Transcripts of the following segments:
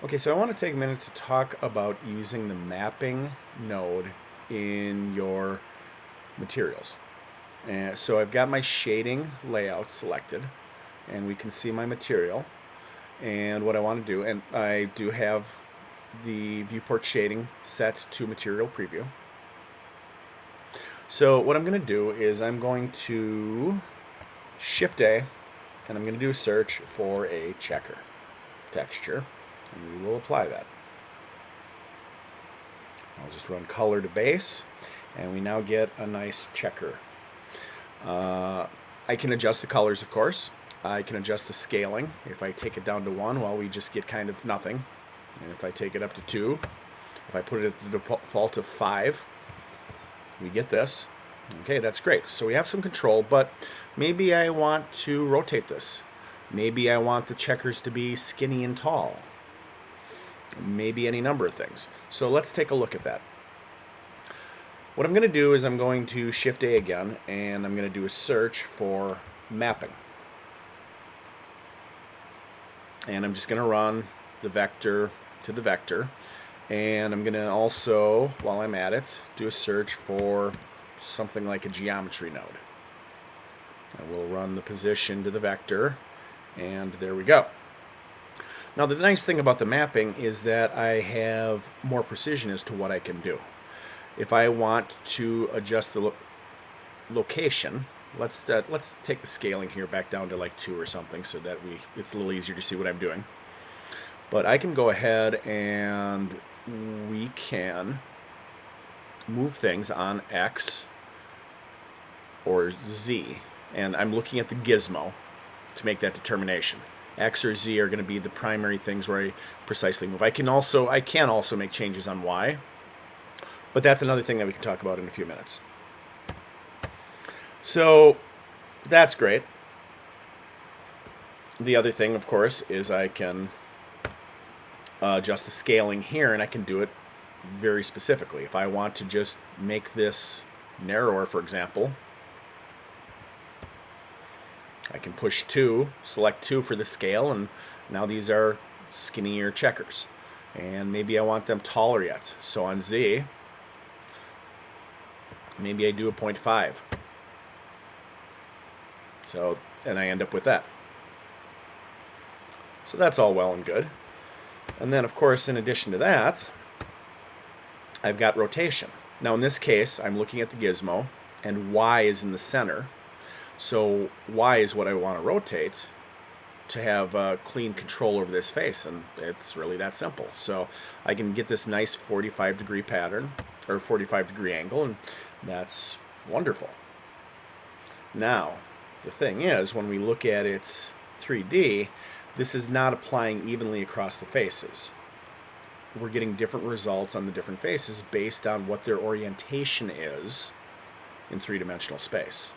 Okay, so I want to take a minute to talk about using the mapping node in your materials. And so I've got my shading layout selected, and we can see my material. And what I want to do, and I do have the viewport shading set to material preview. So what I'm going to do is I'm going to Shift A, and I'm going to do a search for a checker texture, and we will apply that. I'll just run color to base, and we now get a nice checker. I can adjust the colors, of course. I can adjust the scaling. If I take it down to 1, well, we just get kind of nothing. And if I take it up to 2, if I put it at the default of 5, we get this. Okay, that's great. So we have some control, but maybe I want to rotate this. Maybe I want the checkers to be skinny and tall. Maybe any number of things. So let's take a look at that. What I'm going to do is I'm going to Shift A again, and I'm going to do a search for mapping. And I'm just going to run the vector to the vector. And I'm going to also, while I'm at it, do a search for something like a geometry node. And we'll run the position to the vector, and there we go. Now the nice thing about the mapping is that I have more precision as to what I can do. If I want to adjust the location, let's take the scaling here back down to like 2 or something so that it's a little easier to see what I'm doing. But I can go ahead and we can move things on X or Z, and I'm looking at the gizmo to make that determination. X or Z are going to be the primary things where I precisely move. I can also make changes on Y, but that's another thing that we can talk about in a few minutes. So that's great. The other thing, of course, is I can adjust the scaling here, and I can do it very specifically. If I want to just make this narrower, for example, I can push 2, select 2 for the scale, and now these are skinnier checkers. And maybe I want them taller yet. So on Z, maybe I do a 0.5. So, and I end up with that. So that's all well and good. And then, of course, in addition to that, I've got rotation. Now in this case, I'm looking at the gizmo, and Y is in the center. So Y is what I want to rotate to have clean control over this face, and it's really that simple. So I can get this nice 45-degree pattern, or 45-degree angle, and that's wonderful. Now, the thing is, when we look at it 3D, this is not applying evenly across the faces. We're getting different results on the different faces based on what their orientation is in three-dimensional space.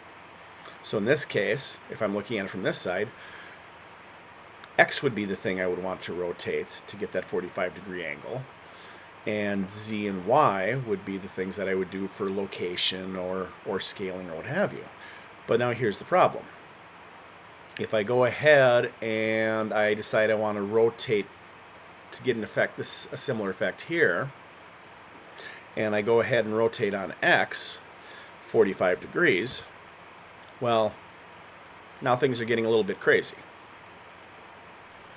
So in this case, if I'm looking at it from this side, X would be the thing I would want to rotate to get that 45-degree angle. And Z and Y would be the things that I would do for location or scaling or what have you. But now here's the problem. If I go ahead and I decide I want to rotate to get an effect, a similar effect here, and I go ahead and rotate on X 45 degrees, well, now things are getting a little bit crazy.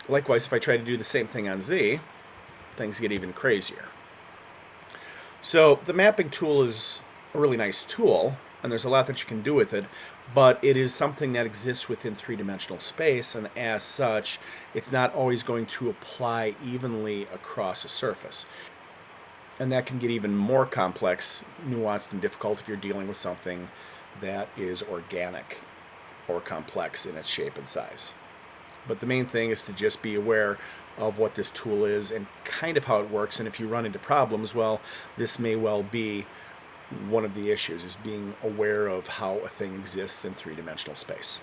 Likewise, if I try to do the same thing on Z, things get even crazier. So the mapping tool is a really nice tool, and there's a lot that you can do with it, but it is something that exists within three-dimensional space, and as such, it's not always going to apply evenly across a surface. And that can get even more complex, nuanced, and difficult if you're dealing with something that is organic or complex in its shape and size. But the main thing is to just be aware of what this tool is and kind of how it works, and if you run into problems, well, this may well be one of the issues, is being aware of how a thing exists in three-dimensional space.